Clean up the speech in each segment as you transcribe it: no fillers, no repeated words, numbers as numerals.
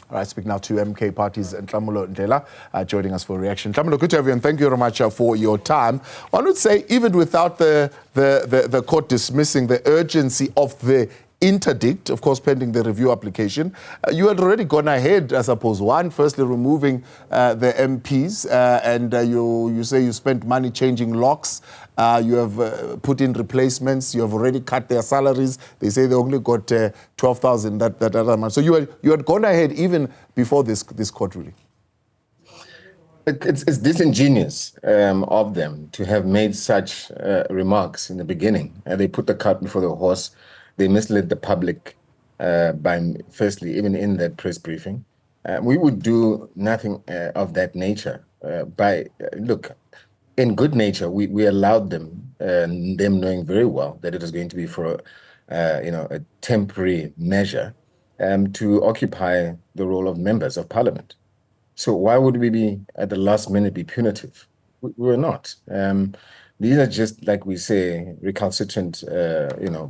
All right, speak now to MK Party's Nhlamulo Ndhlela joining us for a reaction. Nhlamulo, good to have you, and thank you very much for your time. I would say, even without the court dismissing the urgency of the interdict, of course, pending the review application, you had already gone ahead, I suppose, firstly removing the MPs, and you say you spent money changing locks. You have put in replacements. You have already cut their salaries. They say they only got 12,000 that other month. So you had gone ahead even before this court ruling. It's disingenuous of them to have made such remarks in the beginning. They put the cart before the horse. They misled the public by, firstly, even in that press briefing. We would do nothing of that nature. Look, in good nature, we allowed them, them knowing very well that it was going to be for a temporary measure to occupy the role of members of parliament. So why would we be at the last minute be punitive? We were not. These are just, like we say, recalcitrant,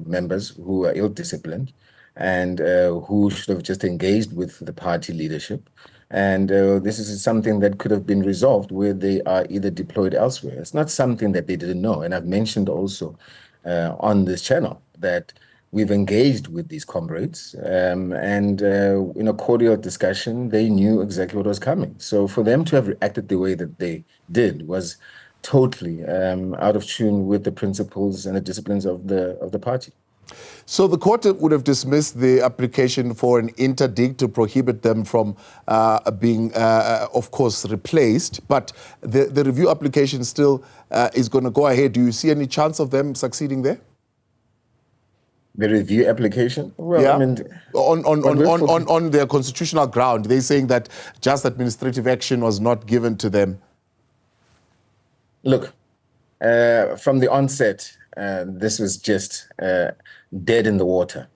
members who are ill-disciplined and who should have just engaged with the party leadership. And this is something that could have been resolved where they are either deployed elsewhere. It's not something that they didn't know. And I've mentioned also on this channel that we've engaged with these comrades and in a cordial discussion, they knew exactly what was coming. So for them to have reacted the way that they did was totally out of tune with the principles and the disciplines of the party. So the court would have dismissed the application for an interdict to prohibit them from being, of course, replaced, but the review application still is going to go ahead. Do you see any chance of them succeeding there? The review application? Well, yeah. I mean, on their constitutional ground, they're saying that just administrative action was not given to them. Look, from the onset, this was just dead in the water.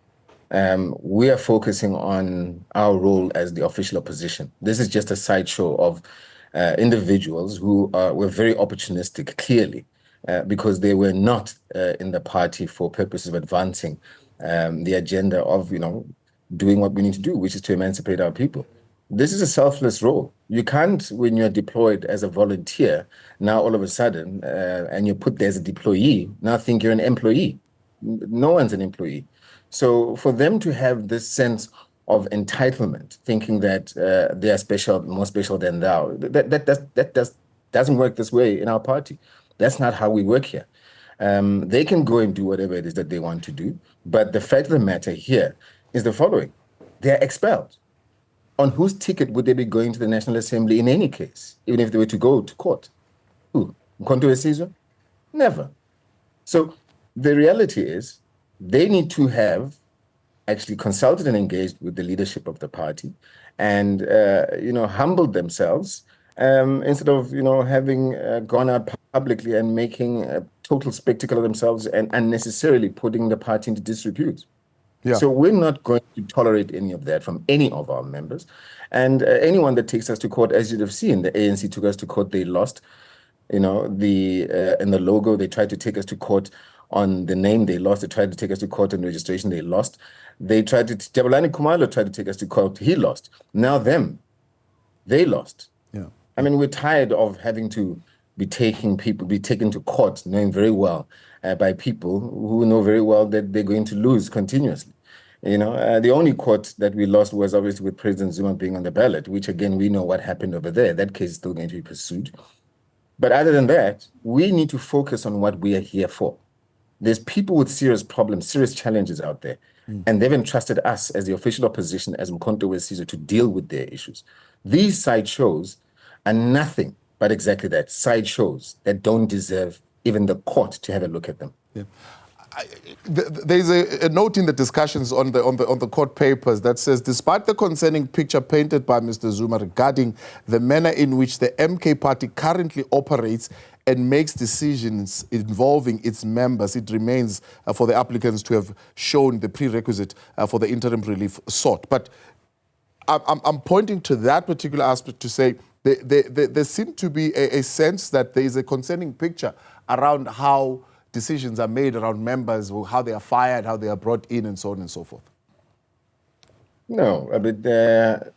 We are focusing on our role as the official opposition. This is just a sideshow of individuals who were very opportunistic, clearly, because they were not in the party for purposes of advancing the agenda of, doing what we need to do, which is to emancipate our people. This is a selfless role. You can't, when you're deployed as a volunteer, now all of a sudden, and you're put there as a deployee, now think you're an employee. No one's an employee. So for them to have this sense of entitlement, thinking that they are special, more special than thou, that doesn't work this way in our party. That's not how we work here. They can go and do whatever it is that they want to do. But the fact of the matter here is the following. They are expelled. On whose ticket would they be going to the National Assembly in any case, even if they were to go to court? Who? Mkhonto weSizwe? Never. So the reality is they need to have actually consulted and engaged with the leadership of the party and, humbled themselves instead of, having gone out publicly and making a total spectacle of themselves and unnecessarily putting the party into disrepute. Yeah. So we're not going to tolerate any of that from any of our members. And anyone that takes us to court, as you'd have seen, the ANC took us to court, they lost, in the logo, they tried to take us to court on the name, they lost. They tried to take us to court on registration, they lost. They tried to, Jabulani Khumalo tried to take us to court, he lost. Now they lost. Yeah. I mean, we're tired of having to be taken to court, knowing very well by people who know very well that they're going to lose continuously. The only court that we lost was obviously with President Zuma being on the ballot, which again, we know what happened over there. That case is still going to be pursued. But other than that, we need to focus on what we are here for. There's people with serious problems, serious challenges out there. And they've entrusted us as the official opposition, as Mkhonto weSizwe, to deal with their issues. These sideshows are nothing but exactly that, sideshows that don't deserve even the court to have a look at them. Yeah. There's a note in the discussions on the court papers that says, despite the concerning picture painted by Mr. Zuma regarding the manner in which the MK party currently operates and makes decisions involving its members, it remains for the applicants to have shown the prerequisite for the interim relief sought. But I'm pointing to that particular aspect to say there seemed to be a sense that there is a concerning picture around how decisions are made around members, how they are fired, how they are brought in, and so on and so forth. No, but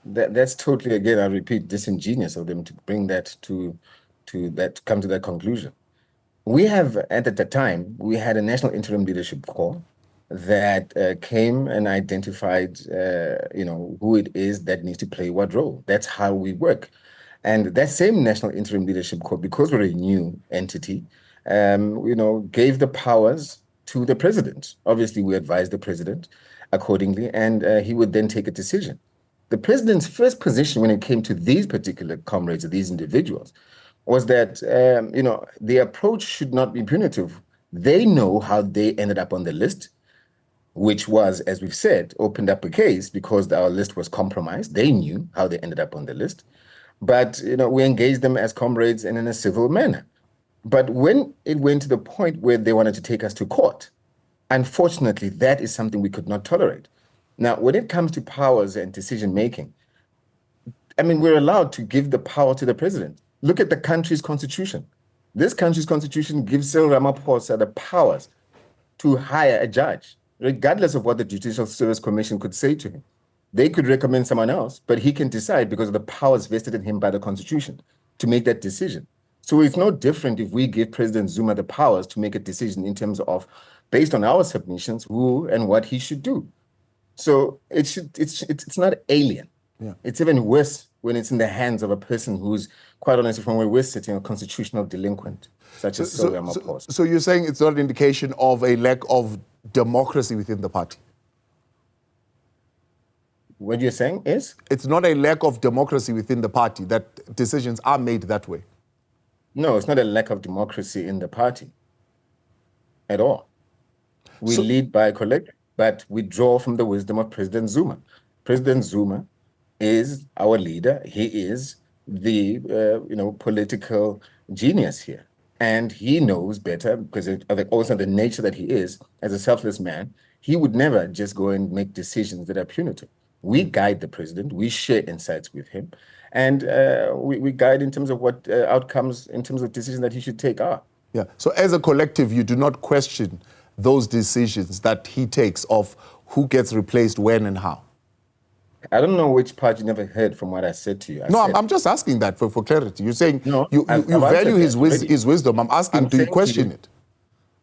that's totally, again, I repeat, disingenuous of them to bring that to come to that conclusion. We have, at the time, we had a national interim leadership call that came and identified, who it is that needs to play what role. That's how we work. And that same national interim leadership call, because we're a new entity, gave the powers to the president. Obviously, we advised the president accordingly, and he would then take a decision. The president's first position when it came to these particular comrades, these individuals, was that the approach should not be punitive. They know how they ended up on the list, which was, as we've said, opened up a case because our list was compromised. They knew how they ended up on the list. But we engaged them as comrades and in a civil manner. But when it went to the point where they wanted to take us to court, unfortunately, that is something we could not tolerate. Now, when it comes to powers and decision-making, I mean, we're allowed to give the power to the president. Look at the country's constitution. This country's constitution gives Cyril Ramaphosa the powers to hire a judge, regardless of what the Judicial Service Commission could say to him. They could recommend someone else, but he can decide because of the powers vested in him by the constitution to make that decision. So it's no different if we give President Zuma the powers to make a decision in terms of, based on our submissions, who and what he should do. So it's not alien. Yeah. It's even worse when it's in the hands of a person who's, quite honestly, from where we're sitting, a constitutional delinquent, such as Cyril Ramaphosa. So you're saying it's not an indication of a lack of democracy within the party? What you're saying is? It's not a lack of democracy within the party, that decisions are made that way. No, it's not a lack of democracy in the party at all. We lead by collective, but we draw from the wisdom of President Zuma. President Zuma is our leader. He is the political genius here. And he knows better because also the nature that he is, as a selfless man, he would never just go and make decisions that are punitive. We guide the president, we share insights with him, and we guide in terms of what outcomes, in terms of decisions that he should take are. Yeah. So as a collective, you do not question those decisions that he takes of who gets replaced when and how? I don't know which part you never heard from what I said to you. I'm just asking that for clarity. You're saying you value his wisdom. I'm asking, do you question it?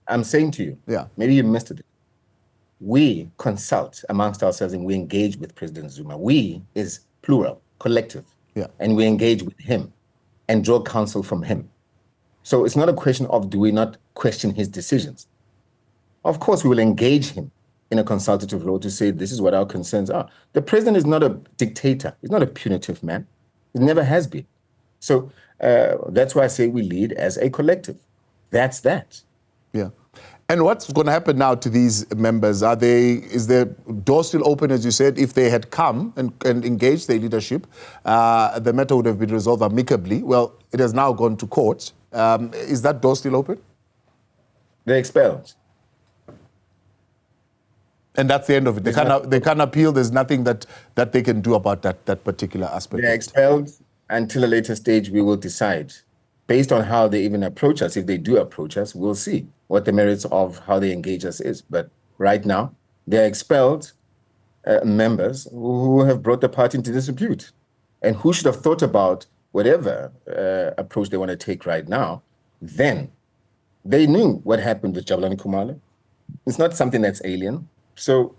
I'm saying to you, yeah, maybe you missed it. We consult amongst ourselves and we engage with President Zuma. We is plural, collective. Yeah. And we engage with him and draw counsel from him. So it's not a question of do we not question his decisions. Of course, we will engage him in a consultative role to say this is what our concerns are. The president is not a dictator. He's not a punitive man. He never has been. So that's why I say we lead as a collective. That's that. Yeah. And what's going to happen now to these members? Is their door still open, as you said? If they had come and engaged their leadership, the matter would have been resolved amicably. Well, it has now gone to court. Is that door still open? They're expelled. And that's the end of it. They can't appeal. There's nothing that they can do about that particular aspect. They're expelled. Until a later stage, we will decide. Based on how they even approach us, if they do approach us, we'll see what the merits of how they engage us is. But right now, they're expelled members who have brought the party into disrepute. And who should have thought about whatever approach they want to take right now, then they knew what happened with Jabulani Khumalo. It's not something that's alien. So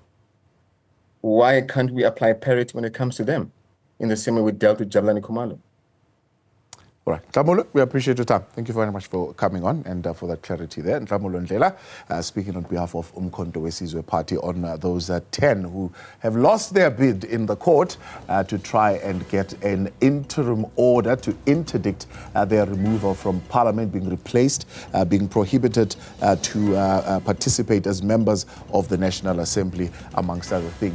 why can't we apply parity when it comes to them in the same way we dealt with Jabulani Khumalo? All right. Nhlamulo, we appreciate your time. Thank you very much for coming on and for that clarity there. Nhlamulo Ndhlela, speaking on behalf of Umkhonto weSizwe Party on those 10 who have lost their bid in the court to try and get an interim order to interdict their removal from Parliament, being replaced, being prohibited to participate as members of the National Assembly, amongst other things.